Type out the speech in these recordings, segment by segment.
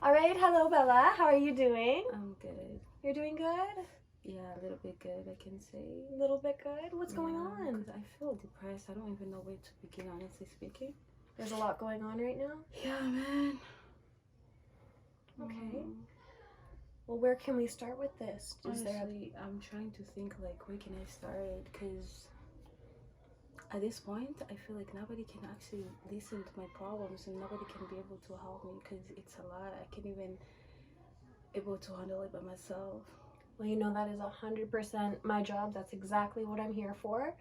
All right, hello Bella. How are you doing? I'm good. You're doing good? Yeah, a little bit good, I can say. A little bit good? What's going on? Because I feel depressed. I don't even know where to begin, honestly speaking. There's a lot going on right now? Yeah, man. Okay. Well, where can we start with this? Honestly, I'm trying to think, like, where can I start? Because at this point, I feel like nobody can actually listen to my problems and nobody can be able to help me because it's a lot. I can't even able to handle it by myself. Well, you know, that is 100% my job. That's exactly what I'm here for.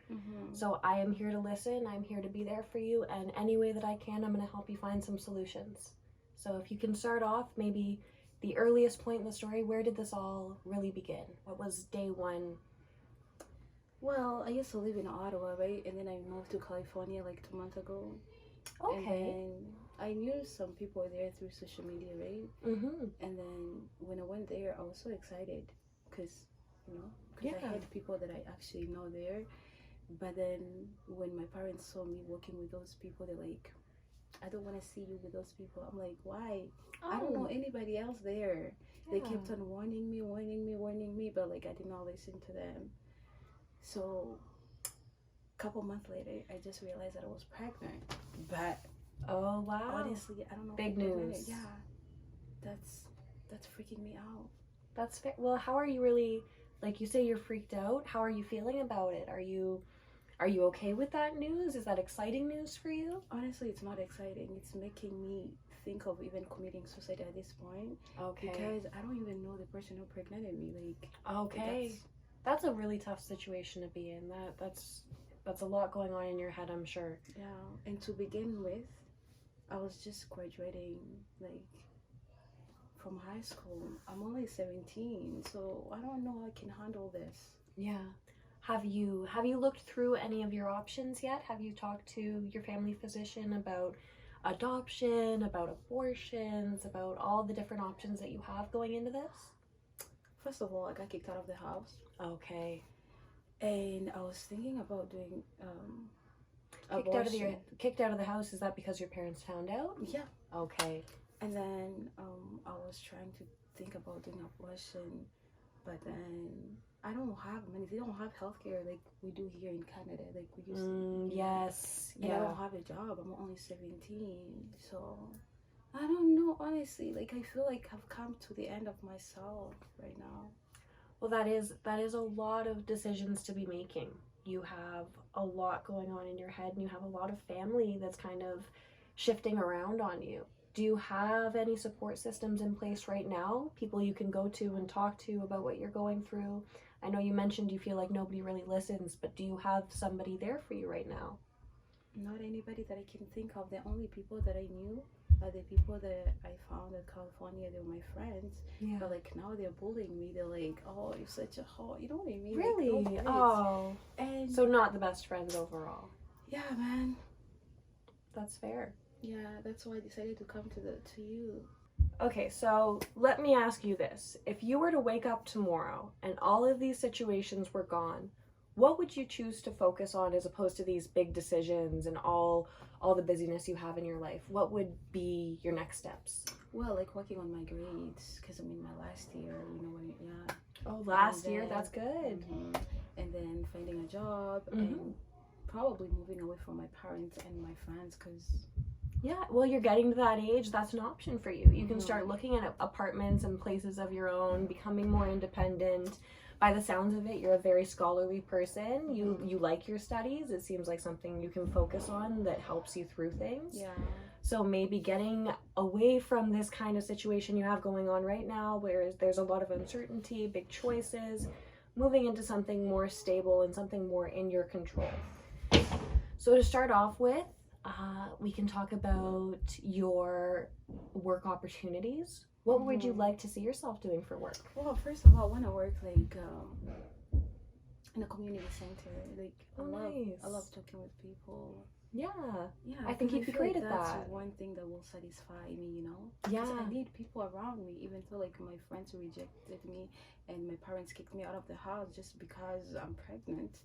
So I am here to listen. I'm here to be there for you. And any way that I can, I'm going to help you find some solutions. So if you can start off, maybe the earliest point in the story, where did this all really begin? What was day one? Well, I used to live in Ottawa, right? And then I moved to California like 2 months ago. Okay. And then I knew some people there through social media, right? And then when I went there, I was so excited because, I had people that I actually know there. But then when my parents saw me working with those people, they're like, I don't want to see you with those people. I'm like, why? I don't know anybody else there. They kept on warning me, but like I did not listen to them. So a couple months later, I just realized that I was pregnant. But oh wow! honestly, I don't know. Big news. Yeah, that's freaking me out. That's fair. Well, how are you really? Like you say, you're freaked out. How are you feeling about it? Are you okay with that news? Is that exciting news for you? Honestly, it's not exciting. It's making me think of even committing suicide at this point. Okay. Because I don't even know the person who pregnanted me. Like. Okay. That's a really tough situation to be in. That's a lot going on in your head, I'm sure. Yeah. And to begin with, I was just graduating, like, from high school. I'm only 17, so I don't know I can handle this. Yeah. Have you looked through any of your options yet? Have you talked to your family physician about adoption, about abortions, about all the different options that you have going into this? First of all, I got kicked out of the house. Okay. And I was thinking about doing abortion. Kicked out of the house, is that because your parents found out? Yeah. Okay. And then I was trying to think about doing abortion, but then I don't have money. They don't have healthcare like we do here in Canada. Like we used to. Yes. And I don't have a job. I'm only 17. So I don't know, honestly. Like I feel like I've come to the end of myself right now. Well, that is a lot of decisions to be making. You have a lot going on in your head, and you have a lot of family that's kind of shifting around on you. Do you have any support systems in place right now? People you can go to and talk to about what you're going through? I know you mentioned you feel like nobody really listens, but do you have somebody there for you right now? Not anybody that I can think of. The only people that I knew are the people that I found in California. They were my friends. Yeah. But like now they're bullying me. They're like, oh, you're such a hoe. You know what I mean? Really? Like, oh. And so not the best friends overall. Yeah, man. That's fair. Yeah, that's why I decided to come to you. Okay, so let me ask you this. If you were to wake up tomorrow and all of these situations were gone, what would you choose to focus on as opposed to these big decisions and all the busyness you have in your life? What would be your next steps? Well, like working on my grades, because I'm in my last year, yeah. Oh, last year? That's good. And then finding a job and probably moving away from my parents and my friends, because... Yeah, well, you're getting to that age, that's an option for you. You can start looking at apartments and places of your own, becoming more independent. By the sounds of it, you're a very scholarly person. You like your studies. It seems like something you can focus on that helps you through things. Yeah. So maybe getting away from this kind of situation you have going on right now, where there's a lot of uncertainty, big choices, moving into something more stable and something more in your control. So to start off with, we can talk about your work opportunities. What would you like to see yourself doing for work? Well, first of all, I want to work like in a community center. Like I love talking with people. Yeah. Yeah. I think you'd be great at that. That's one thing that will satisfy me, you know? Yeah. I need people around me, even though like my friends rejected me and my parents kicked me out of the house just because I'm pregnant.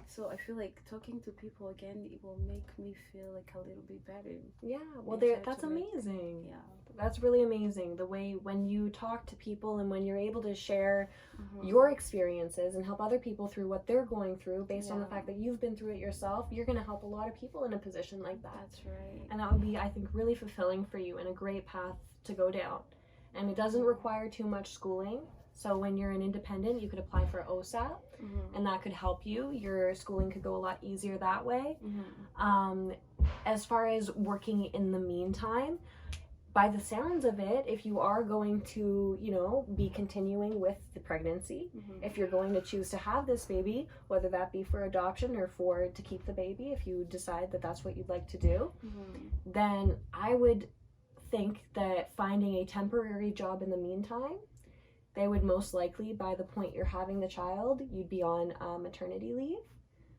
So I feel like talking to people again, it will make me feel like a little bit better. Yeah. Well, that's amazing. Yeah. That's really amazing. The way when you talk to people and when you're able to share your experiences and help other people through what they're going through based on the fact that you've been through it yourself, you're going to help a lot of people in a position like that. That's right. And that would be, I think, really fulfilling for you and a great path to go down. And it doesn't require too much schooling. So when you're an independent, you could apply for OSAP, and that could help you. Your schooling could go a lot easier that way. As far as working in the meantime, by the sounds of it, if you are going to, you know, be continuing with the pregnancy, if you're going to choose to have this baby, whether that be for adoption or for to keep the baby, if you decide that that's what you'd like to do, then I would think that finding a temporary job in the meantime, they would most likely, by the point you're having the child, you'd be on maternity leave.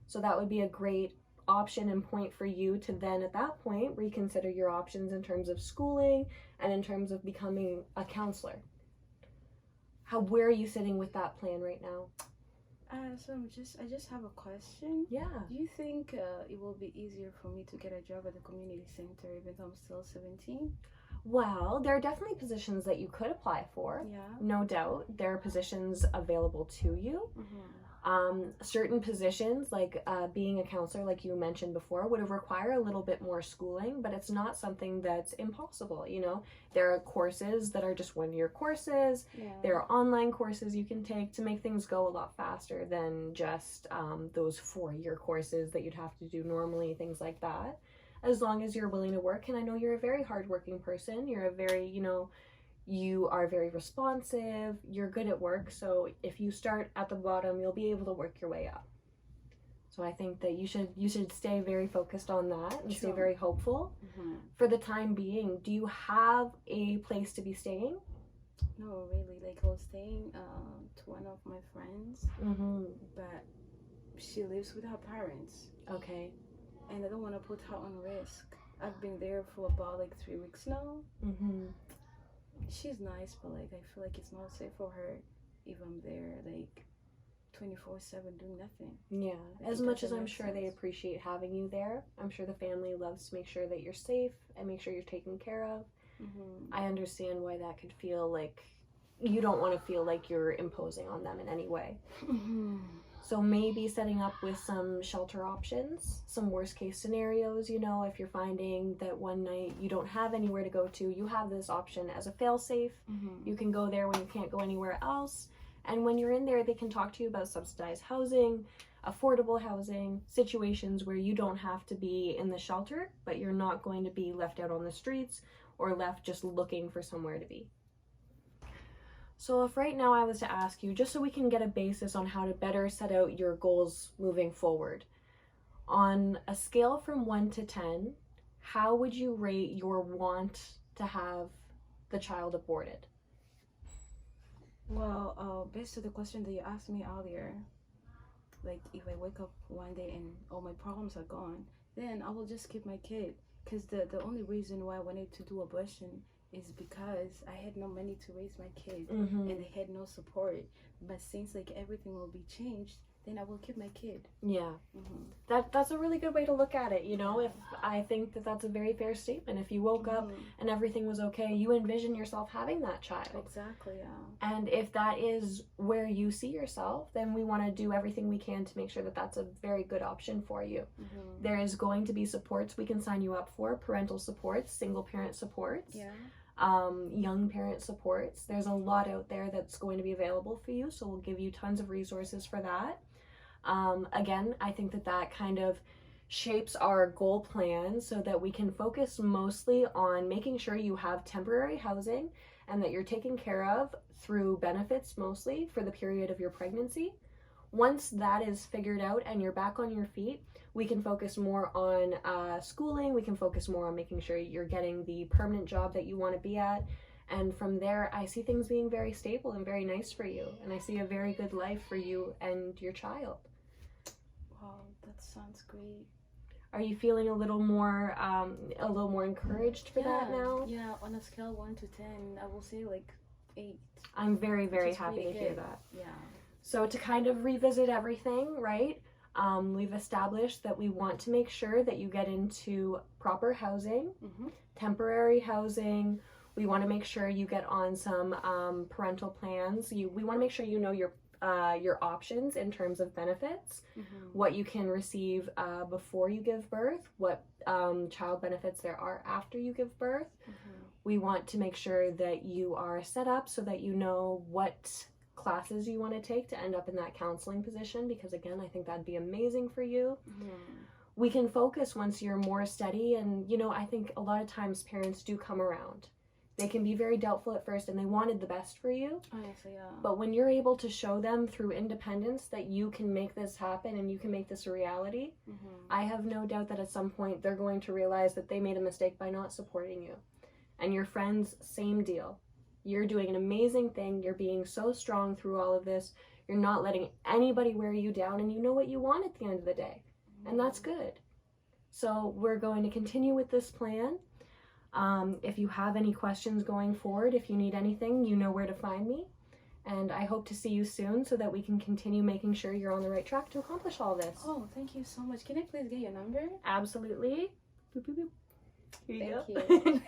So that would be a great option and point for you to then at that point reconsider your options in terms of schooling and in terms of becoming a counselor. Where are you sitting with that plan right now? So I just have a question. Yeah. Do you think it will be easier for me to get a job at the community center even though I'm still 17? Well, there are definitely positions that you could apply for. Yeah. No doubt. There are positions available to you. Certain positions, like being a counselor, like you mentioned before, would require a little bit more schooling, but it's not something that's impossible, you know? There are courses that are just one-year courses. There are online courses you can take to make things go a lot faster than just those 4-year courses that you'd have to do normally, things like that. As long as you're willing to work, and I know you're a very hardworking person, you're a very, you know, you are very responsive, you're good at work, so if you start at the bottom, you'll be able to work your way up. So I think that you should stay very focused on that and stay very hopeful. For the time being, do you have a place to be staying? No, really. Like I was staying to one of my friends, but she lives with her parents. Okay. And I don't want to put her on risk. I've been there for about like 3 weeks now. She's nice, but like I feel like it's not safe for her if I'm there like 24/7 doing nothing. Yeah, as much as I'm sure they appreciate having you there, I'm sure the family loves to make sure that you're safe and make sure you're taken care of. I understand why that could feel like you don't want to feel like you're imposing on them in any way. So maybe setting up with some shelter options, some worst case scenarios, you know, if you're finding that one night you don't have anywhere to go to, you have this option as a fail-safe. You can go there when you can't go anywhere else. And when you're in there, they can talk to you about subsidized housing, affordable housing, situations where you don't have to be in the shelter, but you're not going to be left out on the streets or left just looking for somewhere to be. So if right now I was to ask you, just so we can get a basis on how to better set out your goals moving forward, on a scale from 1 to 10, how would you rate your want to have the child aborted? Well, based on the question that you asked me earlier, like if I wake up one day and all my problems are gone, then I will just keep my kid. Because the only reason why I wanted to do abortion is because I had no money to raise my kid and I had no support. But since like everything will be changed, then I will keep my kid. Yeah. That's a really good way to look at it, you know? If I think that that's a very fair statement. If you woke up and everything was okay, you envision yourself having that child. Exactly, yeah. And if that is where you see yourself, then we want to do everything we can to make sure that that's a very good option for you. There is going to be supports we can sign you up for, parental supports, single parent supports. Yeah. Young parent supports. There's a lot out there that's going to be available for you, so we'll give you tons of resources for that. Again, I think that kind of shapes our goal plan so that we can focus mostly on making sure you have temporary housing and that you're taken care of through benefits mostly for the period of your pregnancy. Once that is figured out and you're back on your feet, we can focus more on schooling, we can focus more on making sure you're getting the permanent job that you want to be at. And from there, I see things being very stable and very nice for you. And I see a very good life for you and your child. Wow, that sounds great. Are you feeling a little more encouraged for that now? Yeah, on a scale 1 to 10, I will say like 8. I'm very, very happy to hear that. Yeah. So to kind of revisit everything, right? We've established that we want to make sure that you get into proper housing, temporary housing. We want to make sure you get on some parental plans. We want to make sure you know your options in terms of benefits, what you can receive before you give birth, what child benefits there are after you give birth. We want to make sure that you are set up so that you know what classes you want to take to end up in that counseling position, because again, I think that'd be amazing for you. We can focus once you're more steady, and I think a lot of times parents do come around. They can be very doubtful at first and they wanted the best for you. Honestly, yeah. But when you're able to show them through independence that you can make this happen and you can make this a reality, I have no doubt that at some point they're going to realize that they made a mistake by not supporting you. And your friends, same deal. You're doing an amazing thing. You're being so strong through all of this. You're not letting anybody wear you down, and you know what you want at the end of the day. And that's good. So we're going to continue with this plan. If you have any questions going forward, if you need anything, you know where to find me. And I hope to see you soon so that we can continue making sure you're on the right track to accomplish all this. Oh, thank you so much. Can I please get your number? Absolutely. Boop, boop, boop. Here you Thank go. you.